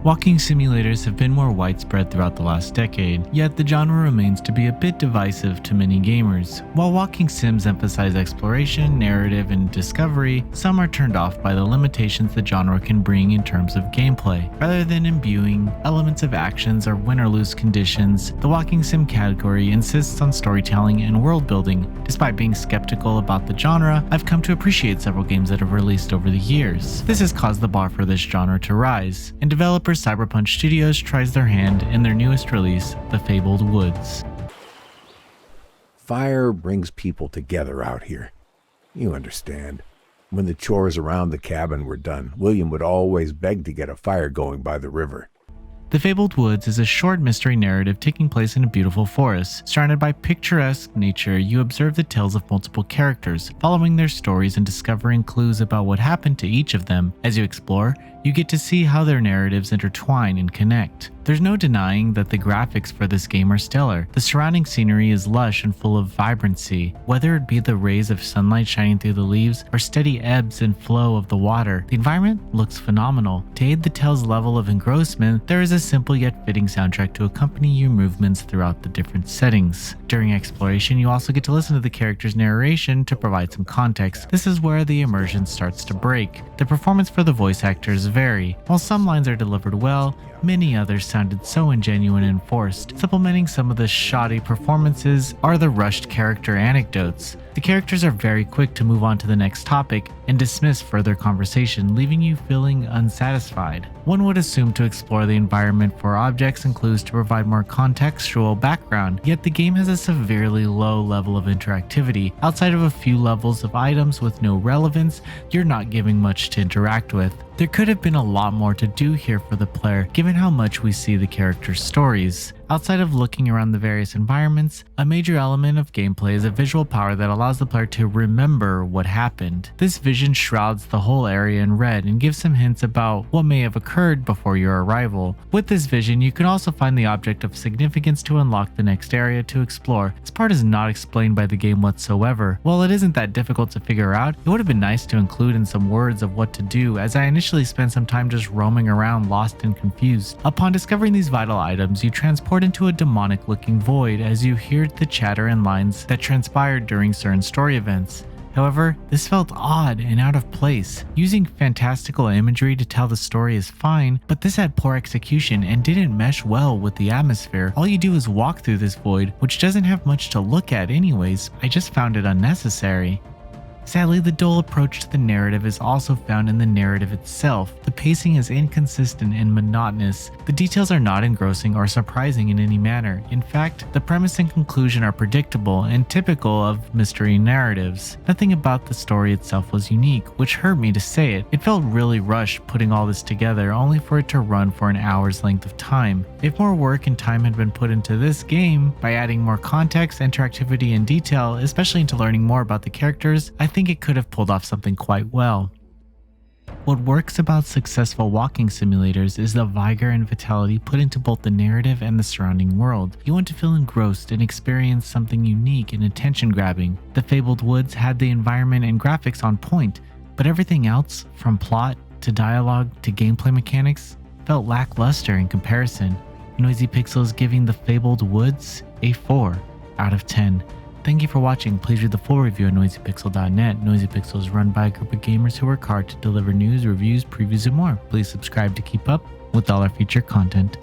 Walking simulators have been more widespread throughout the last decade, yet the genre remains to be a bit divisive to many gamers. While walking sims emphasize exploration, narrative, and discovery, some are turned off by the limitations the genre can bring in terms of gameplay. Rather than imbuing elements of actions or win or lose conditions, the walking sim category insists on storytelling and world building. Despite being skeptical about the genre, I've come to appreciate several games that have released over the years. This has caused the bar for this genre to rise, and developer Cyberpunch Studios tries their hand in their newest release, The Fabled Woods. Fire brings people together out here. You understand. When the chores around the cabin were done, William would always beg to get a fire going by the river. The Fabled Woods is a short mystery narrative taking place in a beautiful forest. Surrounded by picturesque nature, you observe the tales of multiple characters, following their stories and discovering clues about what happened to each of them. As you explore, you get to see how their narratives intertwine and connect. There's no denying that the graphics for this game are stellar. The surrounding scenery is lush and full of vibrancy. Whether it be the rays of sunlight shining through the leaves or steady ebbs and flow of the water, the environment looks phenomenal. To aid the tale's level of engrossment, there is a simple yet fitting soundtrack to accompany your movements throughout the different settings. During exploration, you also get to listen to the character's narration to provide some context. This is where the immersion starts to break. The performance for the voice actors vary. While some lines are delivered well, many others sounded so ingenuine and forced. Supplementing some of the shoddy performances are the rushed character anecdotes. The characters are very quick to move on to the next topic and dismiss further conversation, leaving you feeling unsatisfied. One would assume to explore the environment for objects and clues to provide more contextual background, yet the game has a severely low level of interactivity. Outside of a few levels of items with no relevance, you're not giving much to interact with. There could have been a lot more to do here for the player, given how much we see the characters' stories. Outside of looking around the various environments, a major element of gameplay is a visual power that allows the player to remember what happened. This vision shrouds the whole area in red and gives some hints about what may have occurred before your arrival. With this vision, you can also find the object of significance to unlock the next area to explore. This part is not explained by the game whatsoever. While it isn't that difficult to figure out, it would have been nice to include in some words of what to do, as I initially spent some time just roaming around lost and confused. Upon discovering these vital items, you transport into a demonic looking void as you hear the chatter and lines that transpired during certain story events. However, this felt odd and out of place. Using fantastical imagery to tell the story is fine, but this had poor execution and didn't mesh well with the atmosphere. All you do is walk through this void, which doesn't have much to look at anyways. I just found it unnecessary. Sadly, the dull approach to the narrative is also found in the narrative itself. The pacing is inconsistent and monotonous. The details are not engrossing or surprising in any manner. In fact, the premise and conclusion are predictable and typical of mystery narratives. Nothing about the story itself was unique, which hurt me to say it. It felt really rushed putting all this together, only for it to run for an hour's length of time. If more work and time had been put into this game, by adding more context, interactivity, and detail, especially into learning more about the characters, I think it could have pulled off something quite well. What works about successful walking simulators is the vigor and vitality put into both the narrative and the surrounding world. You want to feel engrossed and experience something unique and attention-grabbing. The Fabled Woods had the environment and graphics on point, but everything else, from plot to dialogue to gameplay mechanics, felt lackluster in comparison. Noisy Pixels giving The Fabled Woods a 4 out of 10. Thank you for watching. Please read the full review at noisypixel.net. Noisy Pixel is run by a group of gamers who work hard to deliver news, reviews, previews, and more. Please subscribe to keep up with all our feature content.